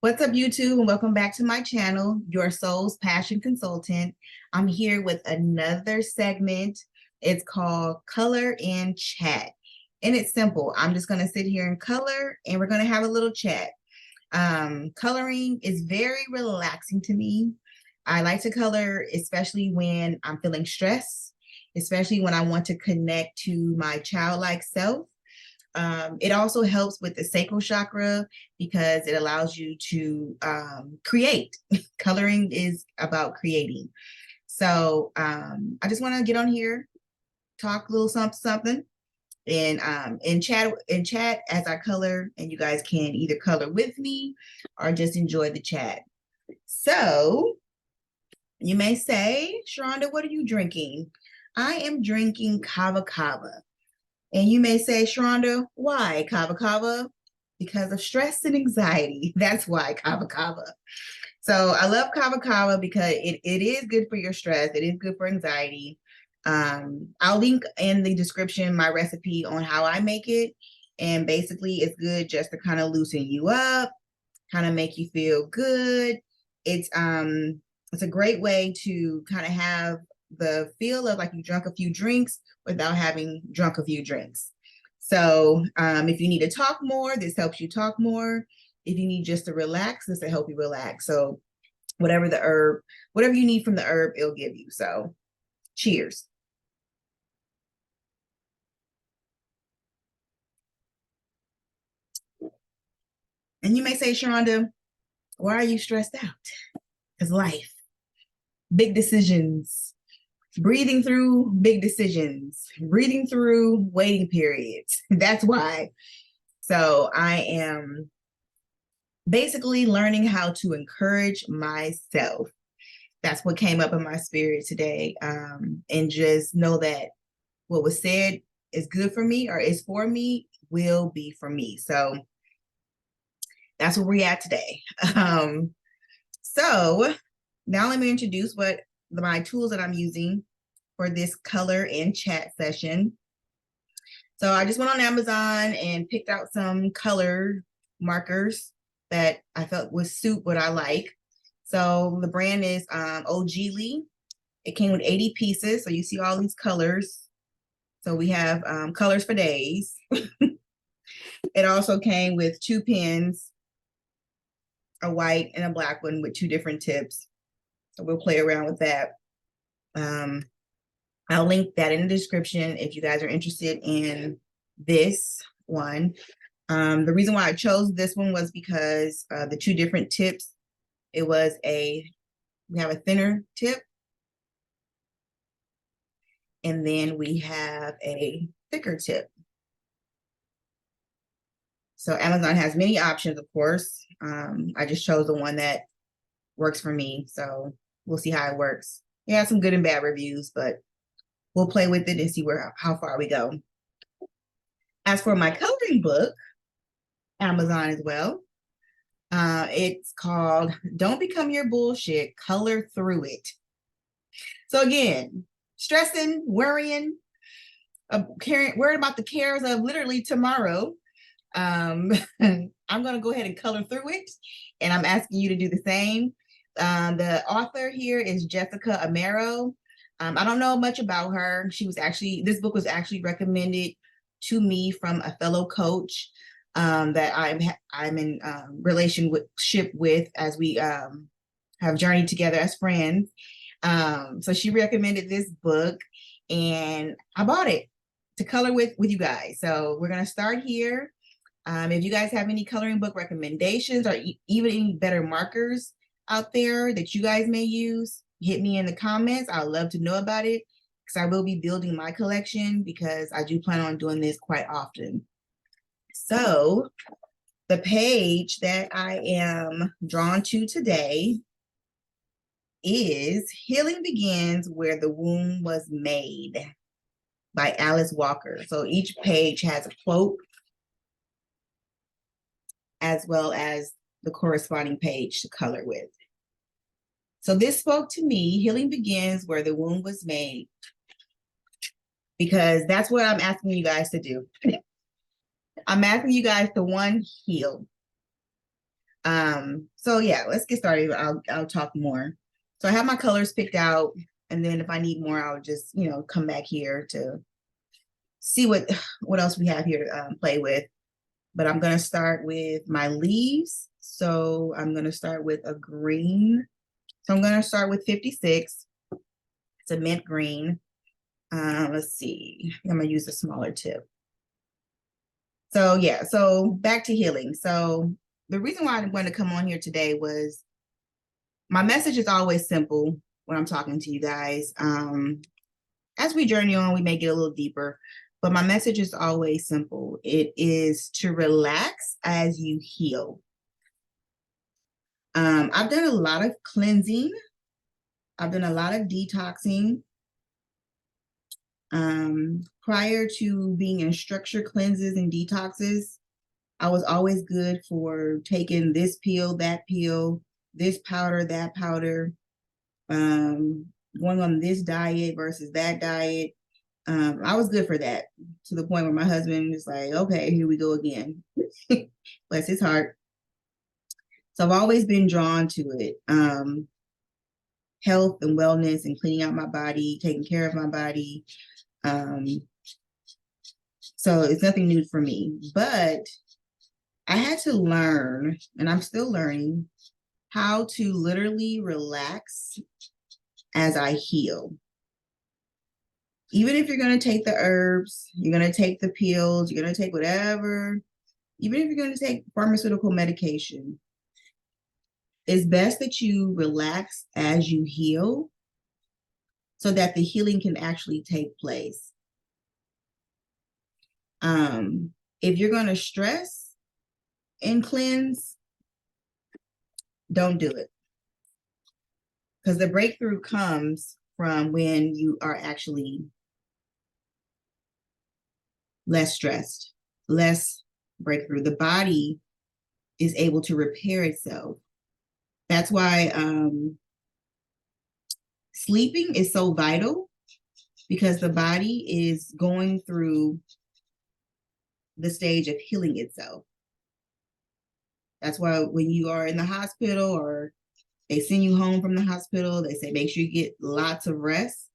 What's up, YouTube, and welcome back to my channel, Your Soul's Passion Consultant. I'm here with another segment. It's called Color and Chat. And it's simple. I'm just going to sit here and color, and we're going to have a little chat. Coloring is very relaxing to me. I like to color, especially when I'm feeling stressed, especially when I want to connect to my childlike self. It also helps with the sacral chakra because it allows you to create. Coloring is about creating. So I just want to get on here, talk a little something, and chat as I color, and you guys can either color with me or just enjoy the chat. So you may say, Sharonda, what are you drinking? I am drinking Kava. And you may say, Sharonda, why Kava? Because of stress and anxiety. That's why Kava. So I love Kava because it is good for your stress. It is good for anxiety. I'll link in the description my recipe on how I make it. And basically it's good just to kind of loosen you up, kind of make you feel good. It's a great way to kind of have the feel of like you drunk a few drinks without having drunk a few drinks. So if you need to talk more, this helps you talk more. If you need just to relax, this will help you relax. So whatever you need from the herb, it'll give you. So cheers. And you may say, Sharonda, why are you stressed out? Because life, big decisions, breathing through big decisions, breathing through waiting periods. That's why. So I am basically learning how to encourage myself. That's what came up in my spirit today. And just know that what was said is good for me or is for me will be for me. So that's where we're at today. So now let me introduce what my tools that I'm using for this color and chat session. So I just went on Amazon and picked out some color markers that I felt would suit what I like. So the brand is OGly. It came with 80 pieces. So you see all these colors. So we have colors for days. It also came with 2 pens, a white and a black one with 2 different tips. So we'll play around with that. I'll link that in the description if you guys are interested in this one. The reason why I chose this one was because the 2 different tips, we have a thinner tip, and then we have a thicker tip. So Amazon has many options, of course. I just chose the one that works for me. So we'll see how it works. It has some good and bad reviews, but we'll play with it and see how far we go. As for my coloring book, Amazon as well. It's called Don't Become Your Bullshit, Color Through It. So again, stressing, worrying, worried about the cares of literally tomorrow. I'm going to go ahead and color through it, and I'm asking you to do the same. The author here is Jessica Amaro. I don't know much about her. This book was actually recommended to me from a fellow coach that I'm in relationship with as we have journeyed together as friends. So she recommended this book, and I bought it to color with you guys. So we're gonna start here. If you guys have any coloring book recommendations or even any better markers out there that you guys may use, hit me in the comments. I'd love to know about it because I will be building my collection because I do plan on doing this quite often. So the page that I am drawn to today is Healing Begins Where the Womb Was Made by Alice Walker. So each page has a quote as well as the corresponding page to color with. So this spoke to me, Healing Begins Where the Womb Was Made, because that's what I'm asking you guys to do. I'm asking you guys to, 1, heal. So yeah, let's get started. I'll talk more. So I have my colors picked out, and then if I need more, I'll just, come back here to see what else we have here to play with. But I'm going to start with my leaves. So I'm going to start with a green. So I'm going to start with 56. It's a mint green. Let's see. I'm going to use a smaller tip. So yeah, so back to healing. So the reason why I wanted to come on here today was my message is always simple when I'm talking to you guys. As we journey on, we may get a little deeper, but my message is always simple. It is to relax as you heal. I've done a lot of cleansing. I've done a lot of detoxing. Prior to being in structure cleanses and detoxes, I was always good for taking this pill, that pill, this powder, that powder, going on this diet versus that diet. I was good for that, to the point where my husband is like, okay, here we go again. Bless his heart. So I've always been drawn to it. Health and wellness and cleaning out my body, taking care of my body. So it's nothing new for me, but I had to learn, and I'm still learning, how to literally relax as I heal. Even if you're going to take the herbs, you're going to take the pills, you're going to take whatever, even if you're going to take pharmaceutical medication, it's best that you relax as you heal so that the healing can actually take place. If you're going to stress and cleanse, don't do it. Because the breakthrough comes from when you are actually less stressed, less breakthrough. The body is able to repair itself. That's why sleeping is so vital, because the body is going through the stage of healing itself. That's why when you are in the hospital or they send you home from the hospital, they say make sure you get lots of rest,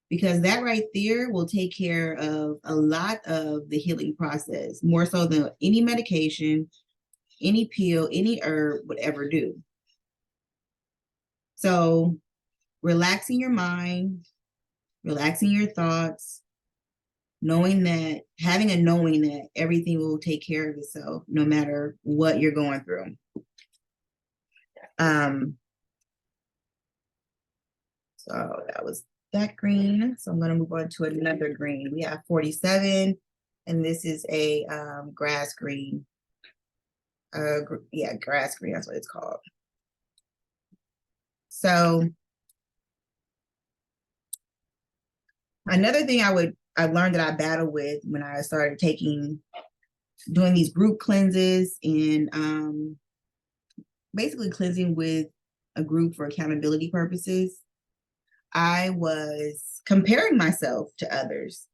because that right there will take care of a lot of the healing process, more so than any medication, any pill, any herb would ever do. So relaxing your mind, relaxing your thoughts, knowing that everything will take care of itself no matter what you're going through. So that was that green. So I'm going to move on to another green. We have 47, and this is a grass green. Grass green, that's what it's called. So another thing I learned that I battled with when I started doing these group cleanses and basically cleansing with a group for accountability purposes, I was comparing myself to others.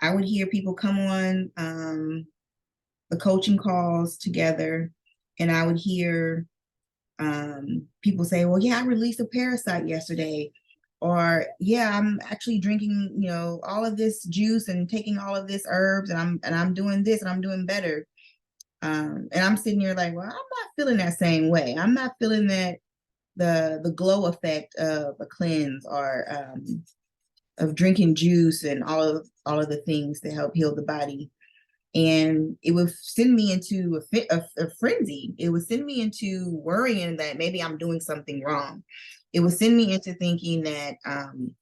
I would hear people come on the coaching calls together, and I would hear people say, well, yeah, I released a parasite yesterday, or yeah, I'm actually drinking, all of this juice and taking all of this herbs, and I'm doing this and I'm doing better. And I'm sitting here like, well, I'm not feeling that same way. I'm not feeling that the glow effect of a cleanse or of drinking juice and all of the things to help heal the body. And it would send me into a frenzy. It would send me into worrying that maybe I'm doing something wrong. It would send me into thinking that, I'm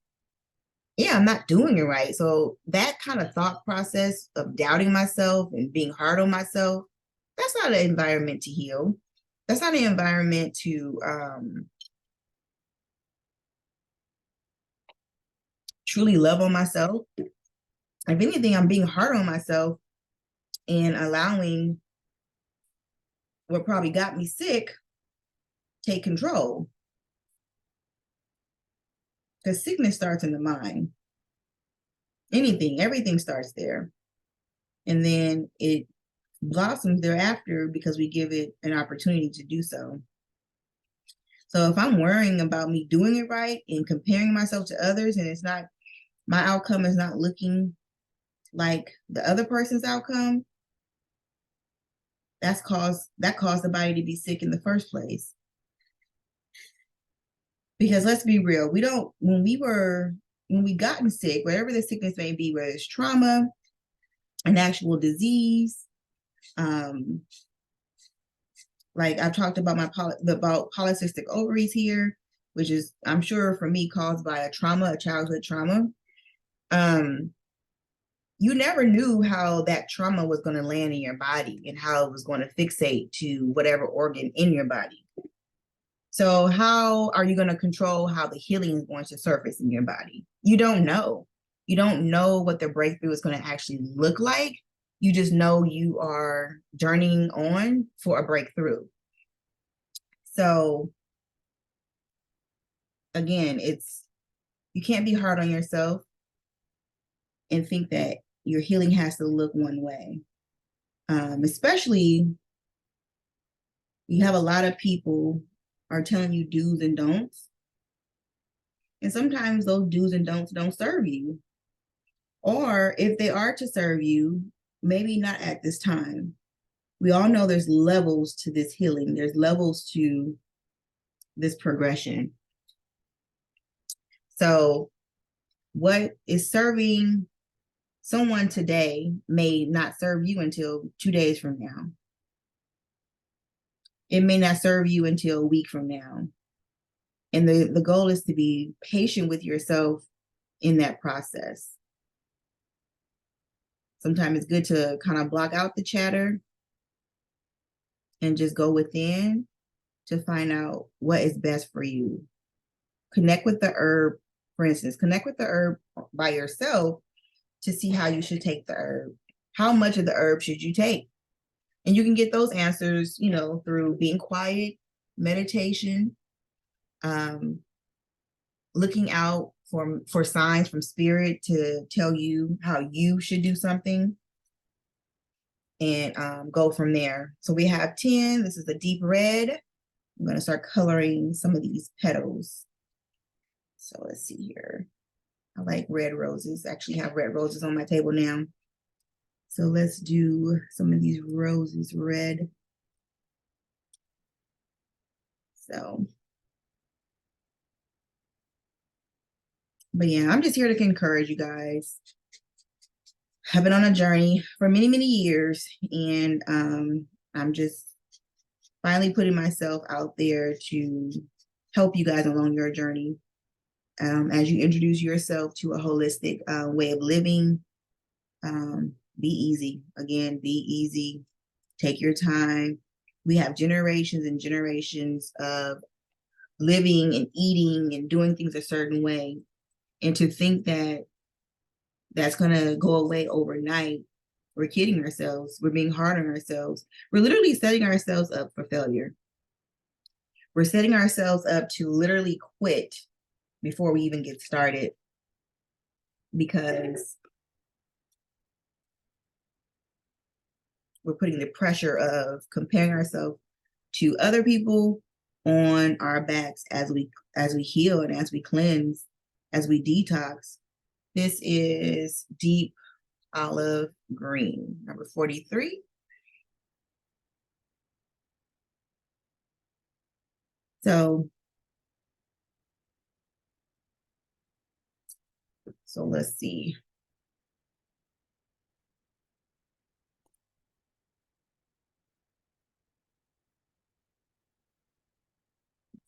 not doing it right. So that kind of thought process of doubting myself and being hard on myself, that's not an environment to heal. That's not an environment to truly love on myself. If anything, I'm being hard on myself and allowing what probably got me sick take control. Because sickness starts in the mind. Everything starts there. And then it blossoms thereafter because we give it an opportunity to do so. So if I'm worrying about me doing it right and comparing myself to others, and it's not, my outcome is not looking like the other person's outcome, that caused the body to be sick in the first place. Because let's be real, when we gotten sick, whatever the sickness may be, whether it's trauma, an actual disease, like I've talked about about polycystic ovaries here, which is, I'm sure for me, caused by a childhood trauma. You never knew how that trauma was going to land in your body and how it was going to fixate to whatever organ in your body. So how are you going to control how the healing is going to surface in your body? You don't know. You don't know what the breakthrough is going to actually look like. You just know you are journeying on for a breakthrough. So again, you can't be hard on yourself and think that your healing has to look one way. Especially, you have a lot of people are telling you do's and don'ts. And sometimes those do's and don'ts don't serve you. Or if they are to serve you, maybe not at this time. We all know there's levels to this healing. There's levels to this progression. So what is serving someone today may not serve you until 2 days from now. It may not serve you until a week from now. And the goal is to be patient with yourself in that process. Sometimes it's good to kind of block out the chatter and just go within to find out what is best for you. Connect with the herb, for instance, connect with the herb by yourself to see how you should take the herb. How much of the herb should you take? And you can get those answers, through being quiet, meditation, looking out for signs from spirit to tell you how you should do something, and go from there. So we have 10. This is a deep red. I'm going to start coloring some of these petals. So let's see here. I like red roses. I actually have red roses on my table now. So let's do some of these roses red. So, but yeah, I'm just here to encourage you guys. I've been on a journey for many, many years, and I'm just finally putting myself out there to help you guys along your journey. As you introduce yourself to a holistic way of living, be easy. Again, be easy. Take your time. We have generations and generations of living and eating and doing things a certain way. And to think that that's going to go away overnight, we're kidding ourselves. We're being hard on ourselves. We're literally setting ourselves up for failure. We're setting ourselves up to literally quit before we even get started, because we're putting the pressure of comparing ourselves to other people on our backs as we heal and as we cleanse, as we detox. This is deep olive green, number 43. So let's see.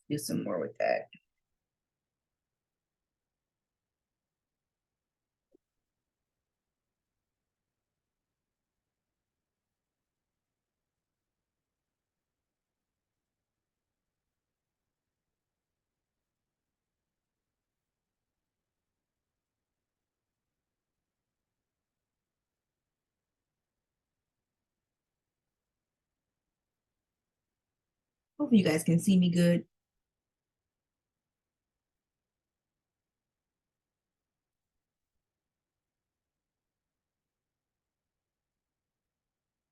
Do some more with that. Hope you guys can see me good.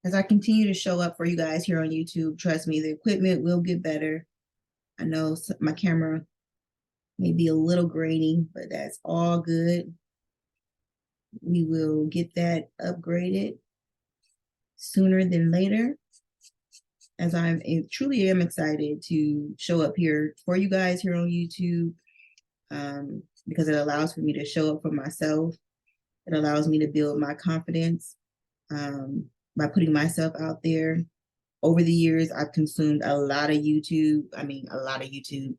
as I continue to show up for you guys here on YouTube, trust me, the equipment will get better. I know my camera may be a little grainy, but that's all good. We will get that upgraded sooner than later, as I truly am excited to show up here for you guys here on YouTube, because it allows for me to show up for myself. It allows me to build my confidence by putting myself out there. Over the years, I've consumed a lot of YouTube. A lot of YouTube.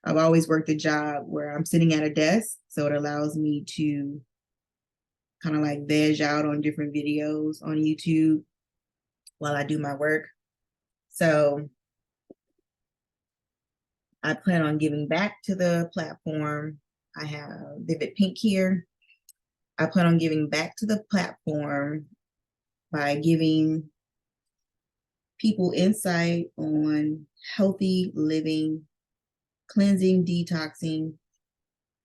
I've always worked a job where I'm sitting at a desk, so it allows me to kind of like veg out on different videos on YouTube while I do my work. So I plan on giving back to the platform. I have Vivid Pink here. I plan on giving back to the platform by giving people insight on healthy living, cleansing, detoxing,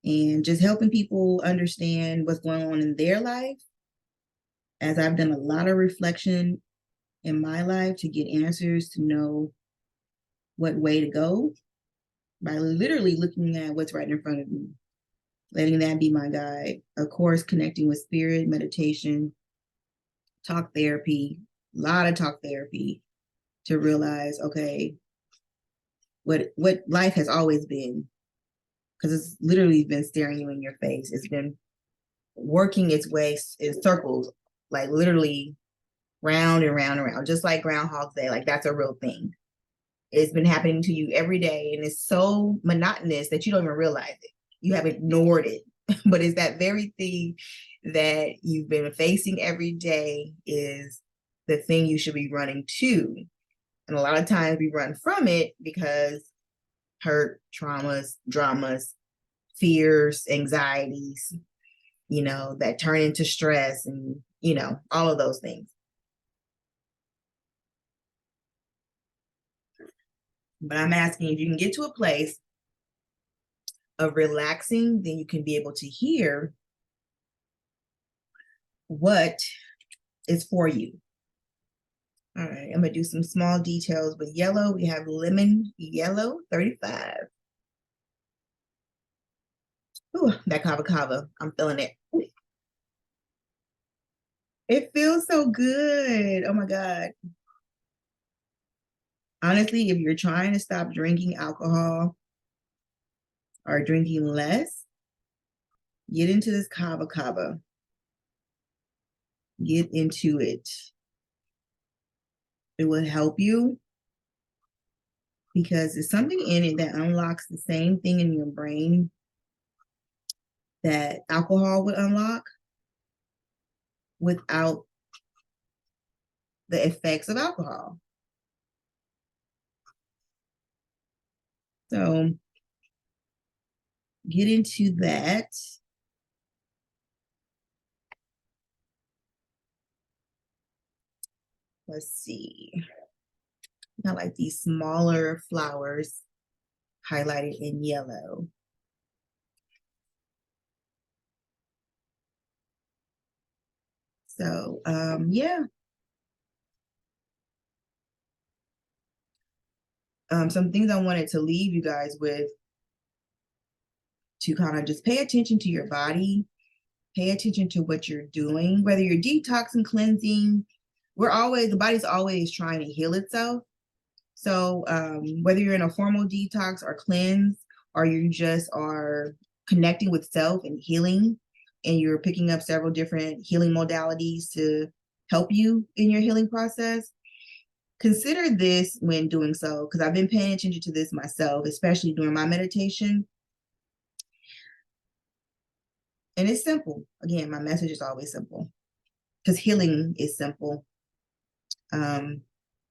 and just helping people understand what's going on in their life, as I've done a lot of reflection in my life to get answers, to know what way to go, by literally looking at what's right in front of me, letting that be my guide. Of course, connecting with spirit, meditation, talk therapy, a lot of talk therapy, to realize, okay, what life has always been, because it's literally been staring you in your face. It's been working its way in circles, like literally round and round and round, just like Groundhog's Day. Like, that's a real thing. It's been happening to you every day, and it's so monotonous that you don't even realize it. You have ignored it. But it's that very thing that you've been facing every day is the thing you should be running to. And a lot of times we run from it because hurt, traumas, dramas, fears, anxieties, that turn into stress, and, all of those things. But I'm asking, if you can get to a place of relaxing, then you can be able to hear what is for you. All right, I'm gonna do some small details with yellow. We have lemon yellow 35. Ooh, that Kava. I'm feeling it. It feels so good. Oh my God. Honestly, if you're trying to stop drinking alcohol or drinking less, get into this Kava. Get into it. It will help you, because there's something in it that unlocks the same thing in your brain that alcohol would unlock without the effects of alcohol. So get into that. Let's see. Got like these smaller flowers highlighted in yellow. So yeah. Some things I wanted to leave you guys with, to kind of just pay attention to your body, pay attention to what you're doing, whether you're detoxing, cleansing. The body's always trying to heal itself. So whether you're in a formal detox or cleanse, or you just are connecting with self and healing, and you're picking up several different healing modalities to help you in your healing process, consider this when doing so, because I've been paying attention to this myself, especially during my meditation. And it's simple. Again, my message is always simple, because healing is simple.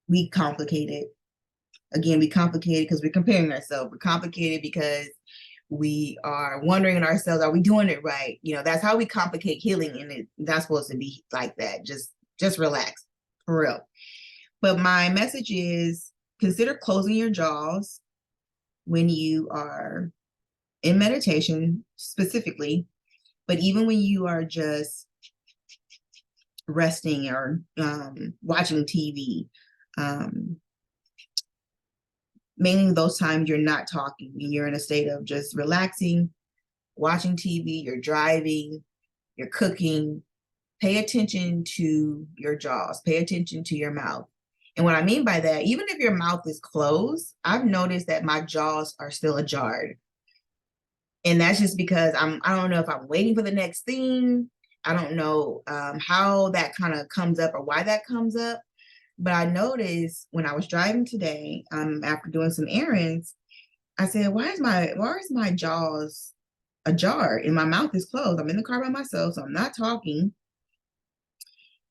We complicate it. Again, we complicate it because we're comparing ourselves. We're complicated because we are wondering in ourselves, are we doing it right? That's how we complicate healing, and it's not supposed to be like that. Just relax, for real. But my message is, consider closing your jaws when you are in meditation specifically, but even when you are just resting or watching TV. Mainly those times you're not talking and you're in a state of just relaxing, watching TV, you're driving, you're cooking. Pay attention to your jaws, pay attention to your mouth. And what I mean by that, even if your mouth is closed, I've noticed that my jaws are still ajar. And that's just because I don't know if I'm waiting for the next thing. I don't know how that kind of comes up or why that comes up. But I noticed when I was driving today, after doing some errands, I said, why is my jaws ajar and my mouth is closed? I'm in the car by myself, so I'm not talking.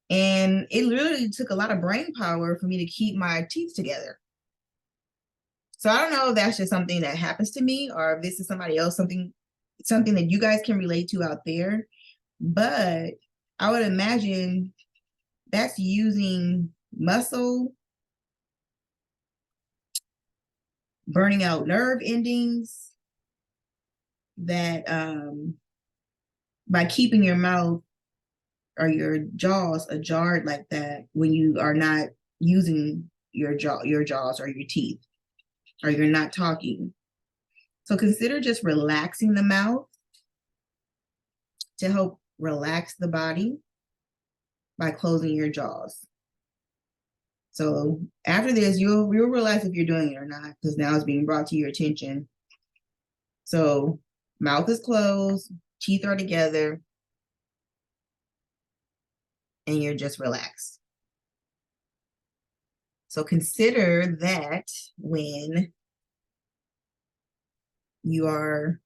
And it literally took a lot of brain power for me to keep my teeth together. So I don't know if that's just something that happens to me or if this is somebody else, something that you guys can relate to out there. But I would imagine that's using muscle, burning out nerve endings, that by keeping your mouth or your jaws ajar like that when you are not using your jaws or your teeth, or you're not talking. So consider just relaxing the mouth to help relax the body by closing your jaws. So after this, you'll realize if you're doing it or not, because now it's being brought to your attention. So mouth is closed, teeth are together, and you're just relaxed. So consider that when you are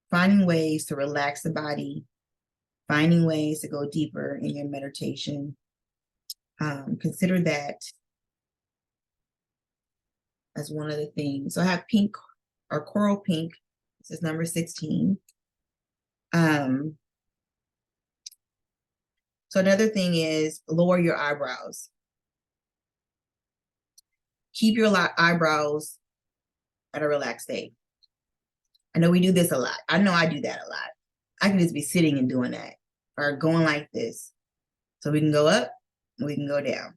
finding ways to relax the body, finding ways to go deeper in your meditation. Consider that as one of the things. So I have pink or coral pink. This is number 16. So another thing is lower your eyebrows. Keep your eyebrows at a relaxed state. I know we do this a lot. I know I do that a lot. I can just be sitting and doing that or going like this. So we can go up, we can go down.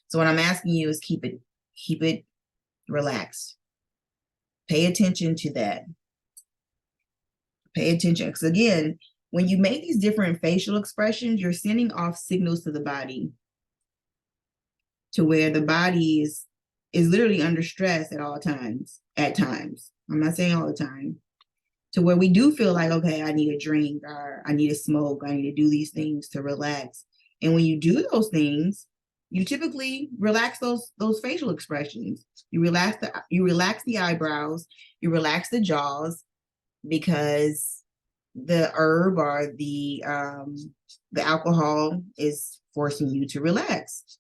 So what I'm asking you is keep it relaxed. Pay attention to that. Pay attention. Because again, when you make these different facial expressions, you're sending off signals to the body to where the body is literally under stress at all times, at times. I'm not saying all the time. To where we do feel like, okay, I need a drink or I need to smoke, I need to do these things to relax. And when you do those things, you typically relax those facial expressions. You relax the eyebrows, you relax the jaws, because the herb or the alcohol is forcing you to relax.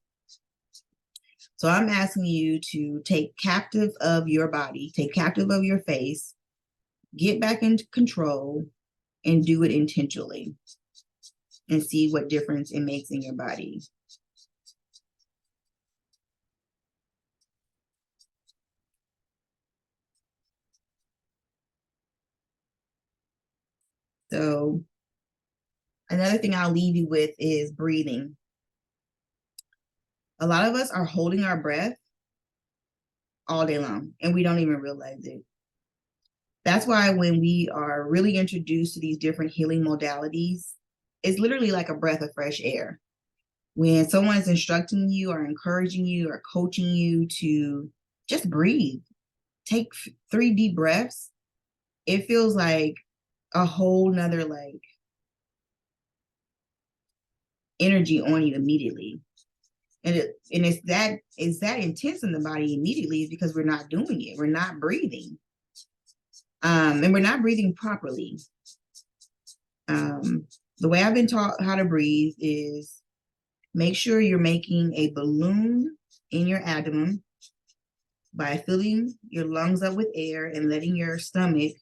So I'm asking you to take captive of your body, take captive of your face, get back into control, and do it intentionally, and see what difference it makes in your body. So another thing I'll leave you with is breathing. A lot of us are holding our breath all day long, and we don't even realize it. That's why when we are really introduced to these different healing modalities, it's literally like a breath of fresh air. When someone's instructing you or encouraging you or coaching you to just breathe, take 3 deep breaths, it feels like a whole nother like energy on you immediately. And it's that intense in the body immediately because we're not doing it. We're not breathing. And we're not breathing properly. The way I've been taught how to breathe is make sure you're making a balloon in your abdomen by filling your lungs up with air and letting your stomach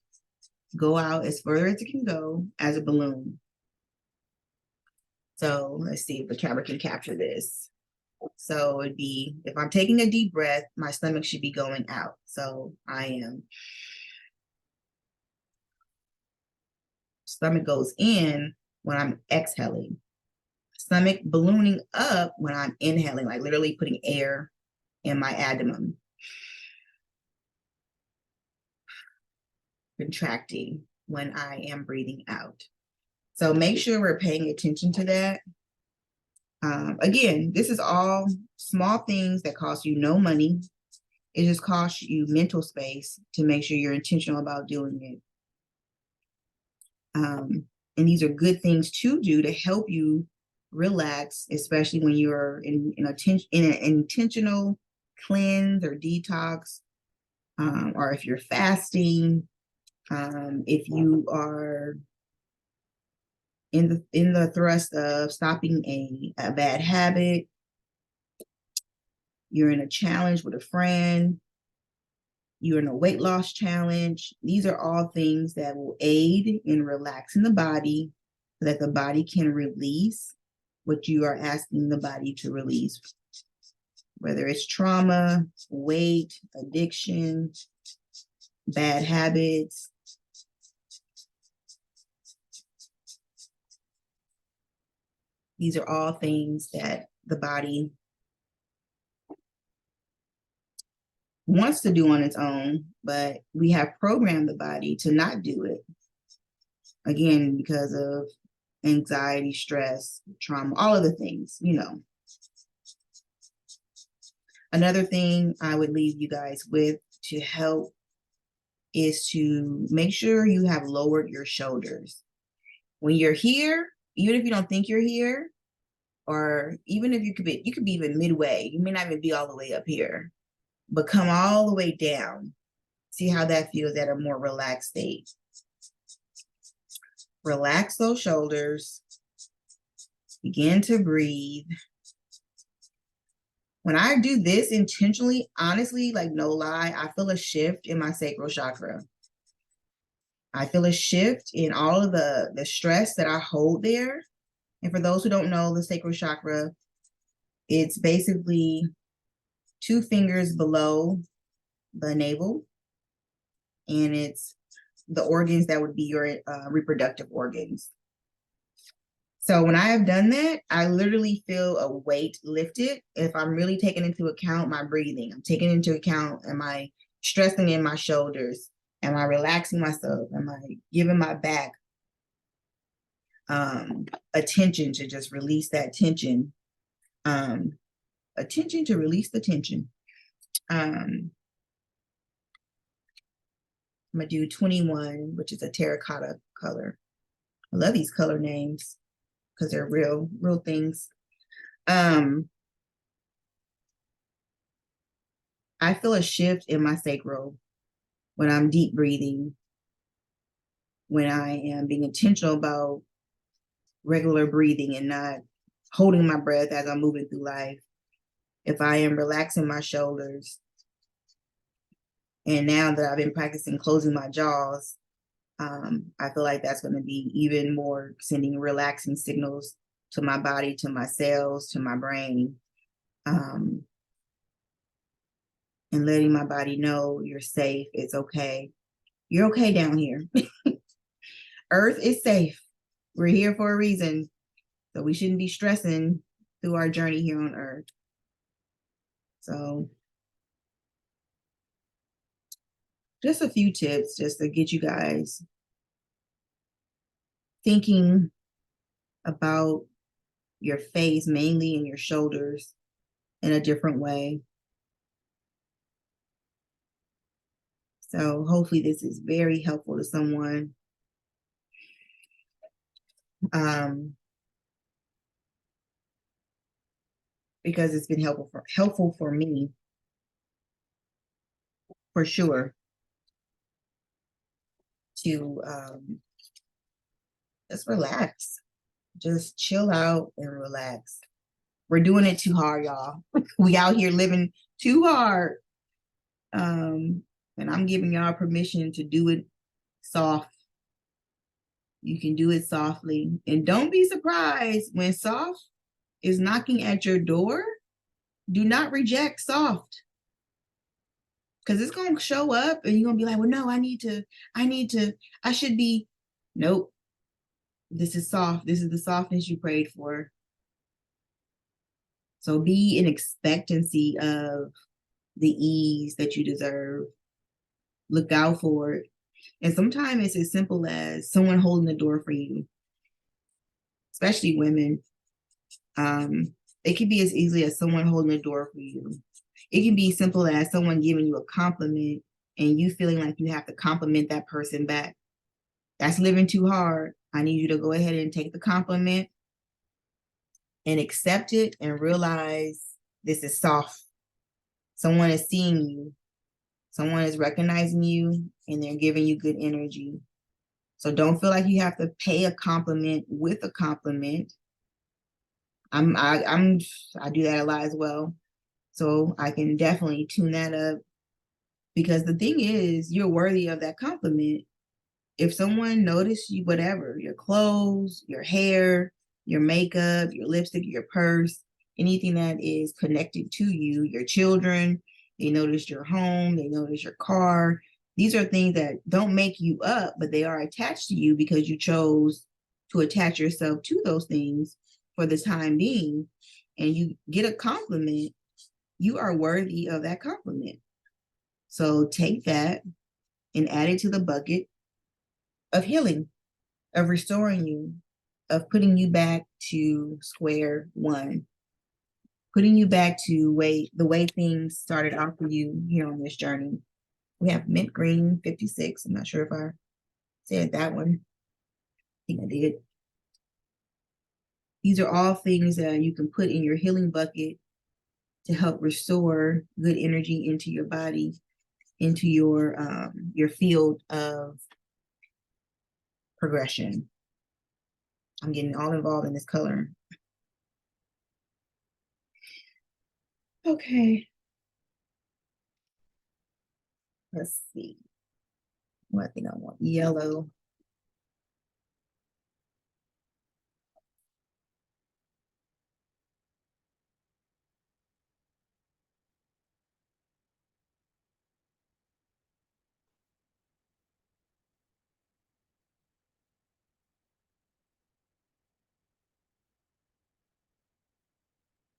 go out as far as it can go as a balloon. So let's see if the camera can capture this. So it'd be, if I'm taking a deep breath, my stomach should be going out. So I am. Stomach goes in when I'm exhaling. stomach ballooning up when I'm inhaling, like literally putting air in my abdomen. Contracting when I am breathing out. So make sure we're paying attention to that. Again, this is all small things that cost you no money. It just costs you mental space to make sure you're intentional about doing it. And these are good things to do to help you relax, especially when you're in an intentional cleanse or detox, or if you're fasting, if you are in the thrust of stopping a bad habit, you're in a challenge with a friend, you're in a weight loss challenge. These are all things that will aid in relaxing the body so that the body can release what you are asking the body to release, whether it's trauma, weight, addiction, bad habits. These are all things that the body wants to do on its own, but we have programmed the body to not do it. Again, because of anxiety, stress, trauma, all of the things, you know. Another thing I would leave you guys with to help is to make sure you have lowered your shoulders. When you're here, even if you don't think you're here, or even if you could be even midway, you may not even be all the way up here, but come all the way down. See how that feels at a more relaxed state. Relax those shoulders. Begin to breathe. When I do this intentionally, honestly, like no lie, I feel a shift in my sacral chakra. I feel a shift in all of the stress that I hold there. And for those who don't know, the sacral chakra, it's basically 2 fingers below the navel. And it's the organs that would be your reproductive organs. So when I have done that, I literally feel a weight lifted. If I'm really taking into account my breathing, I'm taking into account, am I stressing in my shoulders? Am I relaxing myself? Am I giving my back attention to just release that tension? Attention to release the tension. I'm gonna do 21, which is a terracotta color. I love these color names because they're real things. I feel a shift in my sacral when I'm deep breathing, when I am being intentional about regular breathing and not holding my breath as I'm moving through life. If I am relaxing my shoulders, and now that I've been practicing closing my jaws, I feel like that's going to be even more sending relaxing signals to my body, to my cells, to my brain, and letting my body know you're safe, it's okay. You're okay down here. Earth is safe. We're here for a reason. So we shouldn't be stressing through our journey here on Earth. So just a few tips just to get you guys thinking about your face, mainly in your shoulders, in a different way. So hopefully this is very helpful to someone. Because it's been helpful for me, for sure, to just relax, just chill out and relax. We're doing it too hard, y'all. We out here living too hard. And I'm giving y'all permission to do it soft. You can do it softly. And don't be surprised when soft is knocking at your door. Do not reject soft. Because it's going to show up and you're going to be like, well, no, I should be. Nope. This is soft. This is the softness you prayed for. So be in expectancy of the ease that you deserve. Look out for it. And sometimes it's as simple as someone holding the door for you, especially women. It can be as easily as someone holding the door for you. It can be simple as someone giving you a compliment and you feeling like you have to compliment that person back. That's living too hard. I need you to go ahead and take the compliment and accept it and realize this is soft. Someone is seeing you. Someone is recognizing you and they're giving you good energy. So don't feel like you have to pay a compliment with a compliment. I do that a lot as well. So I can definitely tune that up because the thing is, you're worthy of that compliment. If someone noticed you, whatever, your clothes, your hair, your makeup, your lipstick, your purse, anything that is connected to you, your children, they notice your home, they notice your car. These are things that don't make you up, but they are attached to you because you chose to attach yourself to those things for the time being. And you get a compliment, you are worthy of that compliment. So take that and add it to the bucket of healing, of restoring you, of putting you back to square one, putting you back to the way things started out for you here on this journey. We have mint green 56. I'm not sure if I said that one. I think I did. These are all things that you can put in your healing bucket to help restore good energy into your body, into your field of progression. I'm getting all involved in this color. Okay. Let's see. What I think I want yellow.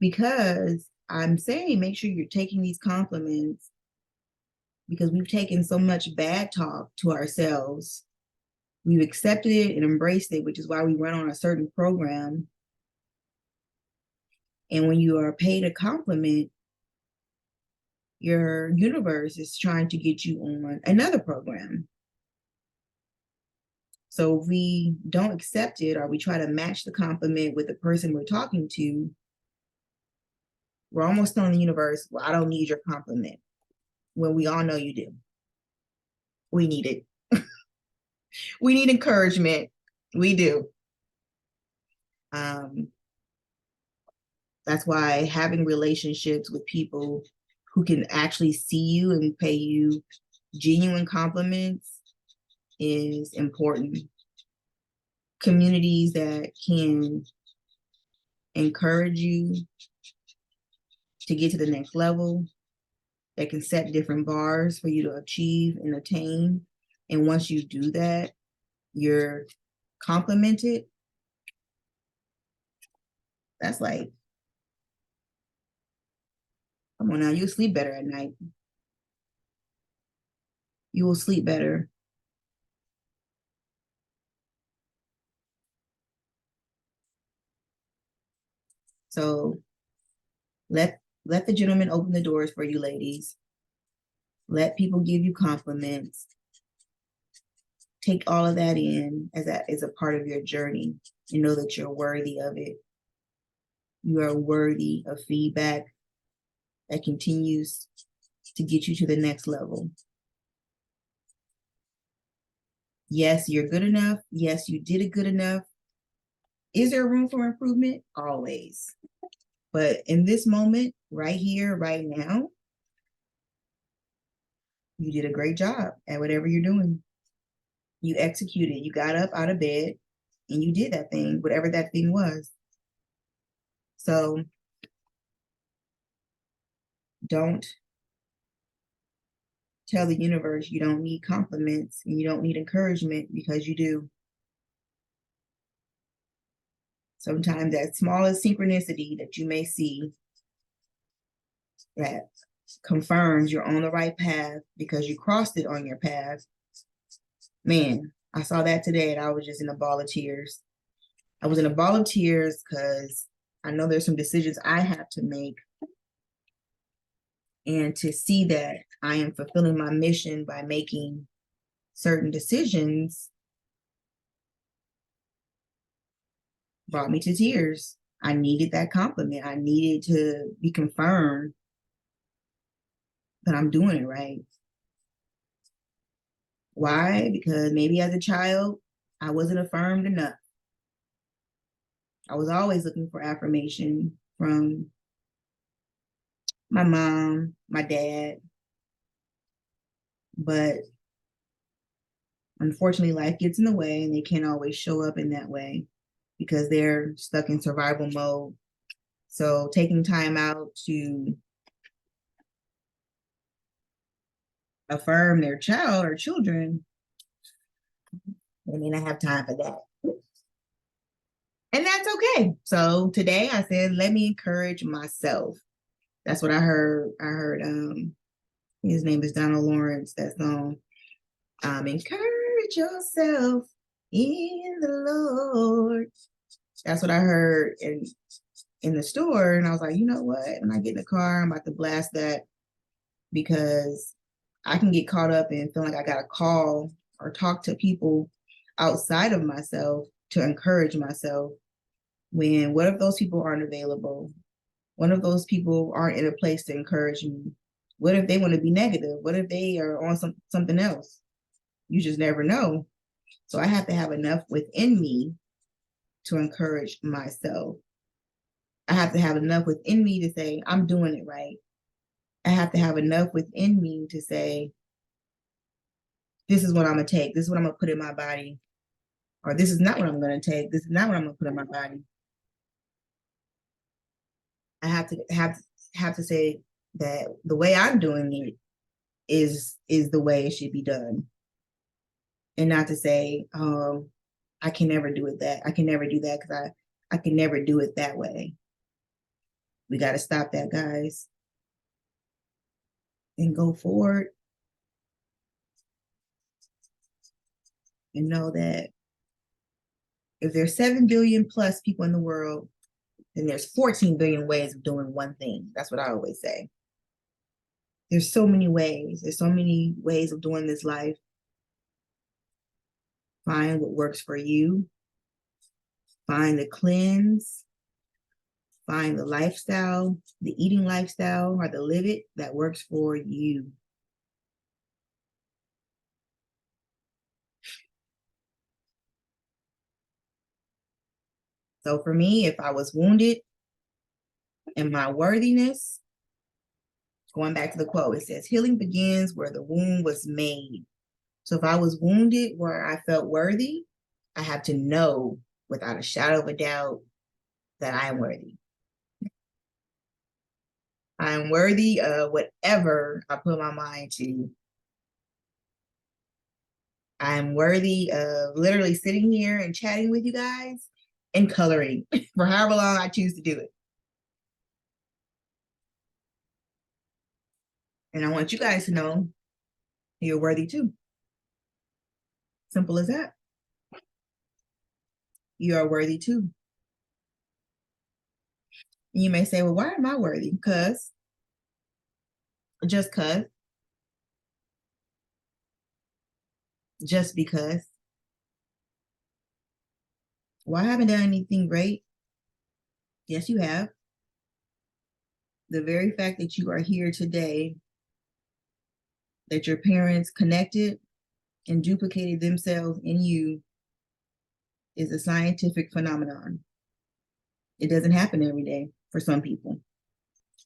Because I'm saying make sure you're taking these compliments because we've taken so much bad talk to ourselves. We've accepted it and embraced it, which is why we run on a certain program. And when you are paid a compliment, your universe is trying to get you on another program. So if we don't accept it or we try to match the compliment with the person we're talking to, we're almost telling the universe, well, I don't need your compliment. When we all know you do. We need it. We need encouragement. We do. That's why having relationships with people who can actually see you and pay you genuine compliments is important. Communities that can encourage you to get to the next level, that can set different bars for you to achieve and attain. And once you do that, you're complimented. That's like, come on now, you'll sleep better at night. You will sleep better. So let the gentleman open the doors for you, ladies. Let people give you compliments. Take all of that in as that is a part of your journey and know that you're worthy of it. You are worthy of feedback that continues to get you to the next level. Yes, you're good enough. Yes, you did it good enough. Is there room for improvement? Always. But in this moment, right here, right now, you did a great job at whatever you're doing. You executed. You got up out of bed and you did that thing, whatever that thing was. So don't tell the universe you don't need compliments and you don't need encouragement because you do. Sometimes that smallest synchronicity that you may see that confirms you're on the right path because you crossed it on your path. Man, I saw that today and I was just in a ball of tears. I was in a ball of tears because I know there's some decisions I have to make. And to see that I am fulfilling my mission by making certain decisions brought me to tears. I needed that compliment. I needed to be confirmed that I'm doing it right. Why? Because maybe as a child, I wasn't affirmed enough. I was always looking for affirmation from my mom, my dad. But unfortunately, life gets in the way and they can't always show up in that way because they're stuck in survival mode. So taking time out to affirm their child or children, they may not have time for that. And that's okay. So today I said, let me encourage myself. That's what I heard. His name is Donald Lawrence, that song. Encourage yourself in the Lord. That's what I heard in the store. And I was like, you know what? When I get in the car, I'm about to blast that because I can get caught up in feeling like I got to call or talk to people outside of myself to encourage myself. When what if those people aren't available? What if those people aren't in a place to encourage me? What if they want to be negative? What if they are on something else? You just never know. So I have to have enough within me to encourage myself. I have to have enough within me to say, I'm doing it right. I have to have enough within me to say, this is what I'm going to take. This is what I'm going to put in my body. Or this is not what I'm going to take. This is not what I'm going to put in my body. I have to say that the way I'm doing it is the way it should be done. And not to say, I can never do it that. I can never do that because I can never do it that way. We got to stop that, guys, and go forward and know that if there's 7 billion plus people in the world, then there's 14 billion ways of doing one thing. That's what I always say. There's so many ways. There's so many ways of doing this life. Find what works for you. Find the cleanse. Find the lifestyle, the eating lifestyle, or the live it that works for you. So for me, if I was wounded in my worthiness, going back to the quote, it says, healing begins where the wound was made. So if I was wounded where I felt worthy, I have to know without a shadow of a doubt that I am worthy. I am worthy of whatever I put my mind to. I am worthy of literally sitting here and chatting with you guys and coloring for however long I choose to do it. And I want you guys to know you're worthy too. Simple as that. You are worthy too. And you may say, well, why am I worthy? Because, just because, just because. Well, I haven't done anything great. Yes, you have. The very fact that you are here today, that your parents connected and duplicated themselves in you, is a scientific phenomenon. It doesn't happen every day for some people.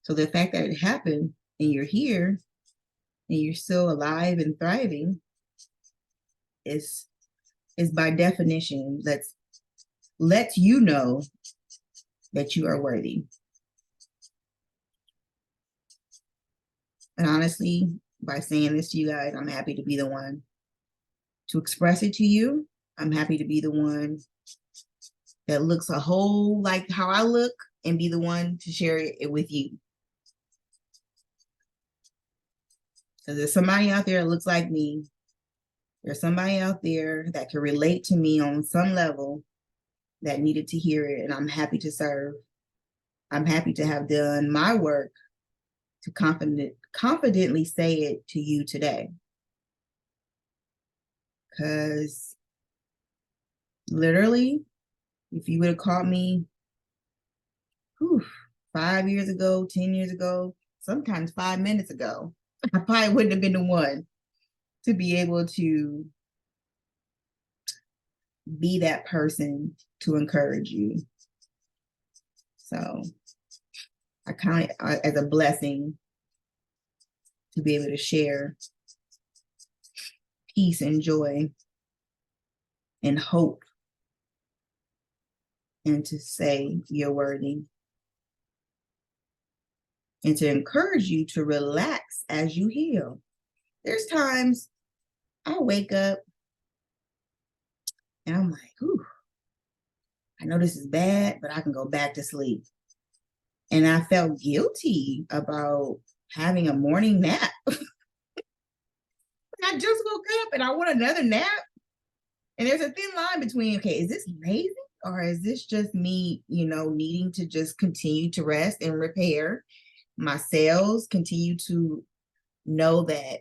So the fact that it happened and you're here and you're still alive and thriving is by definition lets you know that you are worthy. And honestly, by saying this to you guys, I'm happy to be the one to express it to you. I'm happy to be the one that looks a whole like how I look and be the one to share it with you. So there's somebody out there that looks like me. There's somebody out there that can relate to me on some level that needed to hear it, and I'm happy to serve. I'm happy to have done my work to confidently say it to you today. Because literally, if you would have caught me 5 years ago, 10 years ago, sometimes 5 minutes ago, I probably wouldn't have been the one to be able to be that person to encourage you. So I count it as a blessing to be able to share peace and joy and hope, and to say you're worthy, and to encourage you to relax as you heal. There's times I wake up and I'm like, ooh, I know this is bad, but I can go back to sleep. And I felt guilty about having a morning nap. I just woke up and I want another nap. And there's a thin line between, okay, is this lazy or is this just me, needing to just continue to rest and repair my cells, continue to know that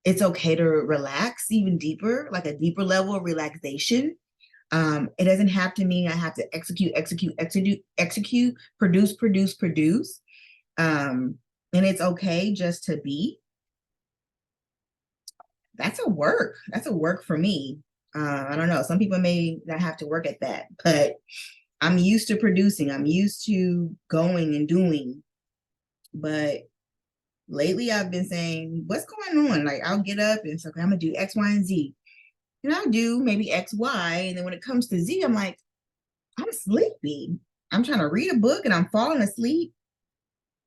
it's okay to relax even deeper, like a deeper level of relaxation. It doesn't have to mean I have to execute, produce. And it's okay just to be. That's a work. That's a work for me. I don't know. Some people may not have to work at that, but I'm used to producing. I'm used to going and doing. But lately I've been saying, what's going on? Like, I'll get up and it's okay, I'm going to do X, Y, and Z. And I'll do maybe X, Y. And then when it comes to Z, I'm like, I'm sleepy. I'm trying to read a book and I'm falling asleep.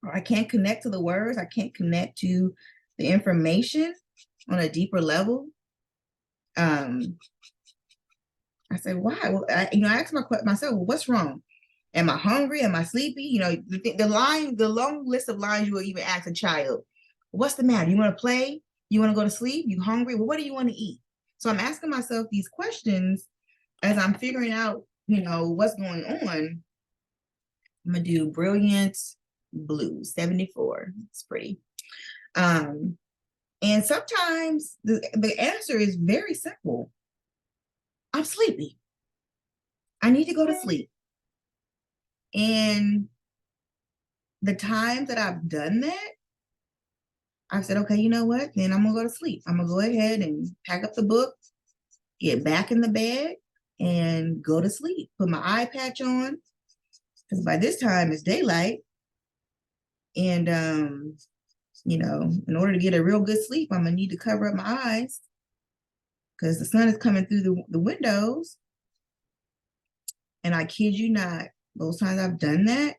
Or I can't connect to the words. I can't connect to the information on a deeper level. I said, why? Well, I asked myself, well, what's wrong? Am I hungry? Am I sleepy? The long list of lines you will even ask a child. What's the matter? You want to play? You want to go to sleep? You hungry? Well, what do you want to eat? So I'm asking myself these questions as I'm figuring out, what's going on. I'm going to do Brilliant Blue 74. It's pretty. And sometimes the answer is very simple. I'm sleepy. I need to go to sleep. And the times that I've done that, I've said, okay, you know what? Then I'm going to go to sleep. I'm going to go ahead and pack up the book, get back in the bed, and go to sleep. Put my eye patch on, because by this time it's daylight. And, in order to get a real good sleep, I'm going to need to cover up my eyes because the sun is coming through the windows. And I kid you not, those times I've done that,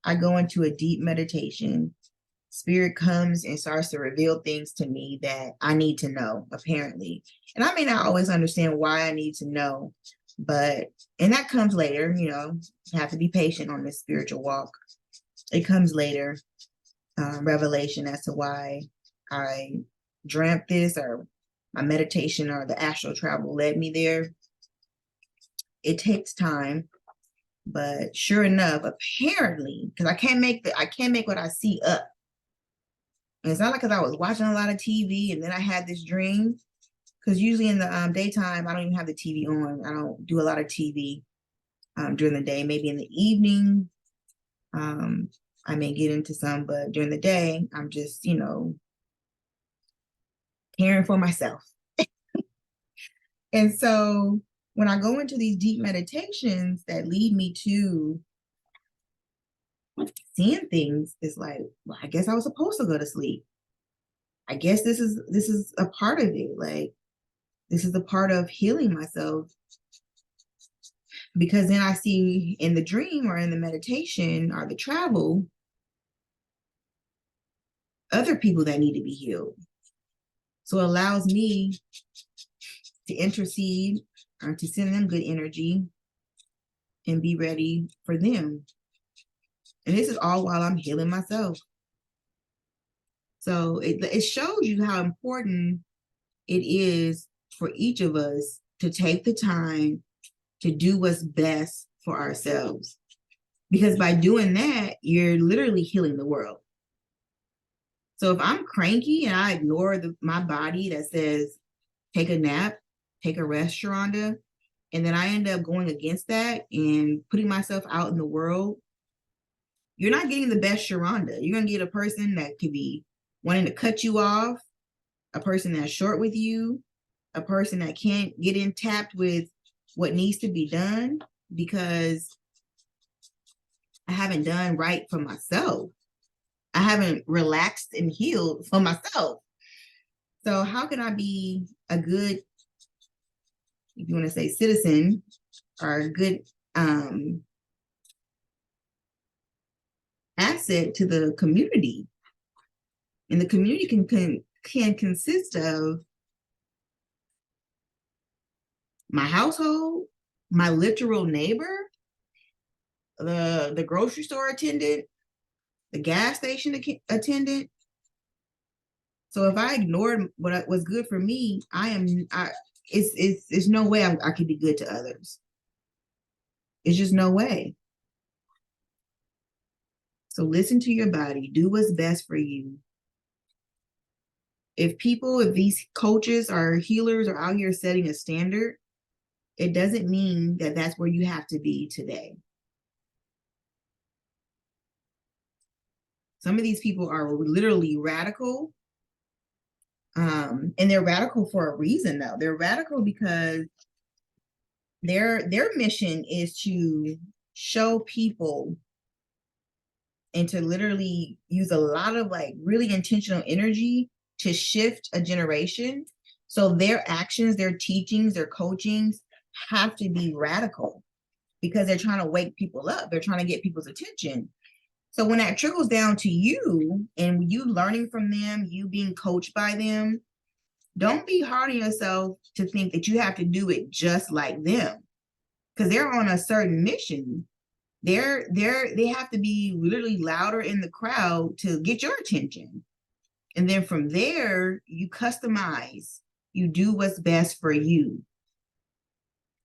I go into a deep meditation. Spirit comes and starts to reveal things to me that I need to know, apparently. And I may not always understand why I need to know, and that comes later, you have to be patient on this spiritual walk. It comes later, revelation as to why I dreamt this, or my meditation or the astral travel led me there. It takes time, but sure enough, apparently, because I can't make what I see up. And it's not like because I was watching a lot of TV and then I had this dream. Because usually in the daytime, I don't even have the TV on. I don't do a lot of TV during the day. Maybe in the evening, I may get into some, but during the day, I'm just, caring for myself. And so when I go into these deep meditations that lead me to seeing things, it's like, well, I guess I was supposed to go to sleep. I guess this is a part of it. Like, this is a part of healing myself. Because then I see in the dream or in the meditation or the travel, other people that need to be healed. So it allows me to intercede or to send them good energy and be ready for them. And this is all while I'm healing myself. So it shows you how important it is for each of us to take the time to do what's best for ourselves. Because by doing that, you're literally healing the world. So if I'm cranky and I ignore my body that says, take a nap, take a rest, Sharonda, and then I end up going against that and putting myself out in the world, you're not getting the best Sharonda. You're going to get a person that could be wanting to cut you off, a person that's short with you, a person that can't get in tapped with what needs to be done because I haven't done right for myself. I haven't relaxed and healed for myself. So how can I be a good, if you want to say citizen, or a good asset to the community? And the community can consist of my household, my literal neighbor, the grocery store attendant, the gas station attendant. So if I ignored what was good for me, it's no way I could be good to others. It's just no way. So listen to your body, do what's best for you. If these coaches or healers are out here setting a standard, it doesn't mean that that's where you have to be today. Some of these people are literally radical. And they're radical for a reason, though. They're radical because their mission is to show people and to literally use a lot of like really intentional energy to shift a generation. So their actions, their teachings, their coachings have to be radical because they're trying to wake people up. They're trying to get people's attention. So when that trickles down to you and you learning from them, you being coached by them, don't be hard on yourself to think that you have to do it just like them because they're on a certain mission. They have to be literally louder in the crowd to get your attention. And then from there, you customize, you do what's best for you.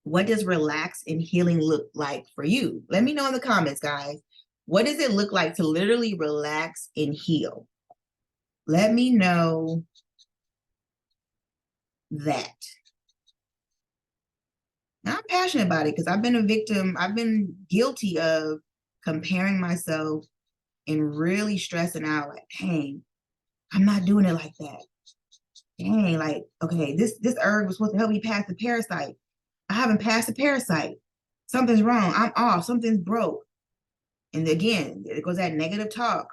What does relax and healing look like for you? Let me know in the comments, guys. What does it look like to literally relax and heal? Let me know that. Now, I'm passionate about it because I've been a victim. I've been guilty of comparing myself and really stressing out like, dang, I'm not doing it like that. Dang, like, okay, this herb was supposed to help me pass the parasite. I haven't passed the parasite. Something's wrong. I'm off. Something's broke. And again, it goes that negative talk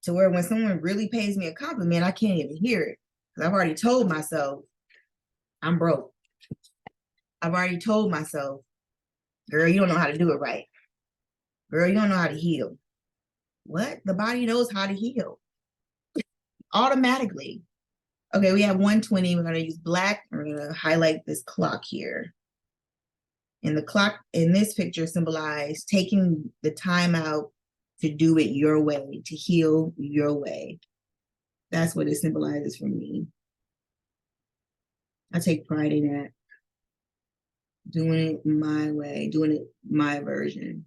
to where when someone really pays me a compliment, I can't even hear it because I've already told myself I'm broke. I've already told myself, girl, you don't know how to do it right. Girl, you don't know how to heal. What? The body knows how to heal automatically. Okay, we have 120. We're going to use black. We're going to highlight this clock here. And the clock in this picture symbolizes taking the time out to do it your way, to heal your way. That's what it symbolizes for me. I take pride in that. Doing it my way, doing it my version.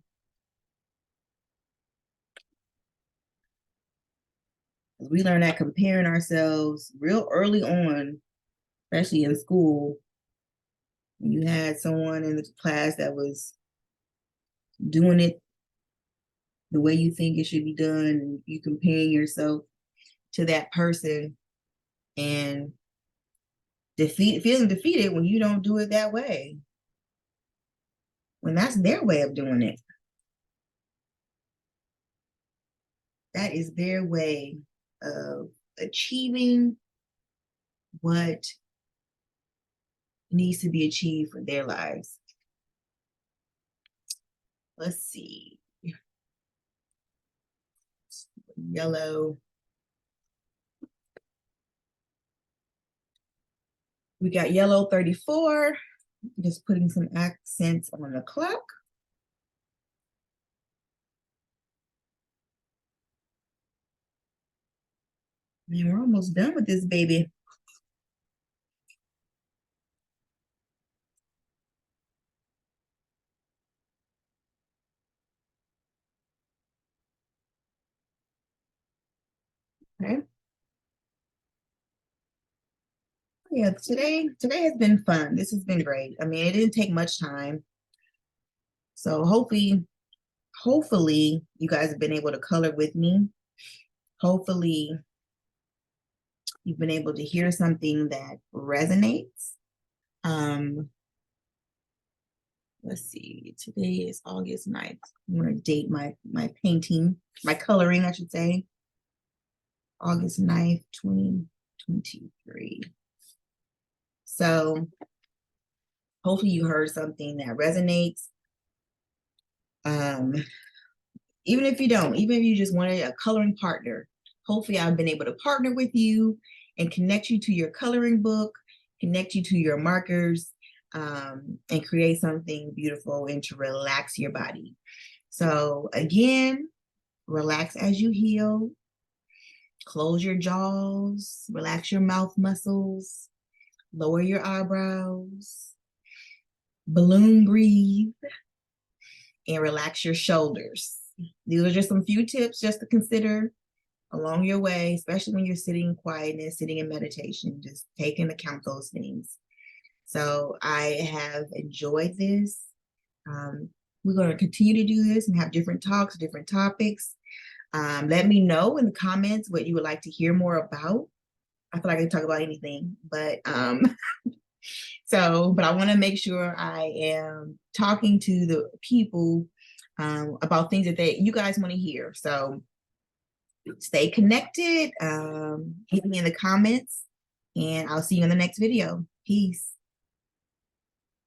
We learn that comparing ourselves real early on, especially in school, you had someone in the class that was doing it the way you think it should be done, and you comparing yourself to that person and feeling defeated when you don't do it that way, when that's their way of doing it. That is their way of achieving what needs to be achieved for their lives. Let's see. Yellow. We got yellow 34. Just putting some accents on the clock. And we're almost done with this baby. Okay. Yeah, today has been fun. This has been great. I mean, it didn't take much time. So hopefully you guys have been able to color with me. Hopefully you've been able to hear something that resonates. Um, let's see, today is August 9th. I'm gonna date my painting, my coloring, I should say. August 9th, 2023. So hopefully you heard something that resonates. Um, even if you don't, even if you just wanted a coloring partner, hopefully I've been able to partner with you and connect you to your coloring book, connect you to your markers, and create something beautiful and to relax your body. So again, relax as you heal, close your jaws, relax your mouth muscles, lower your eyebrows, balloon breathe, and relax your shoulders. These are just some few tips just to consider along your way, especially when you're sitting in quietness, sitting in meditation, just take into account those things. So I have enjoyed this. We're going to continue to do this and have different talks, different topics. Let me know in the comments what you would like to hear more about. I feel like I can talk about anything, but but I want to make sure I am talking to the people about things that you guys want to hear. So stay connected. Hit me in the comments, and I'll see you in the next video. Peace.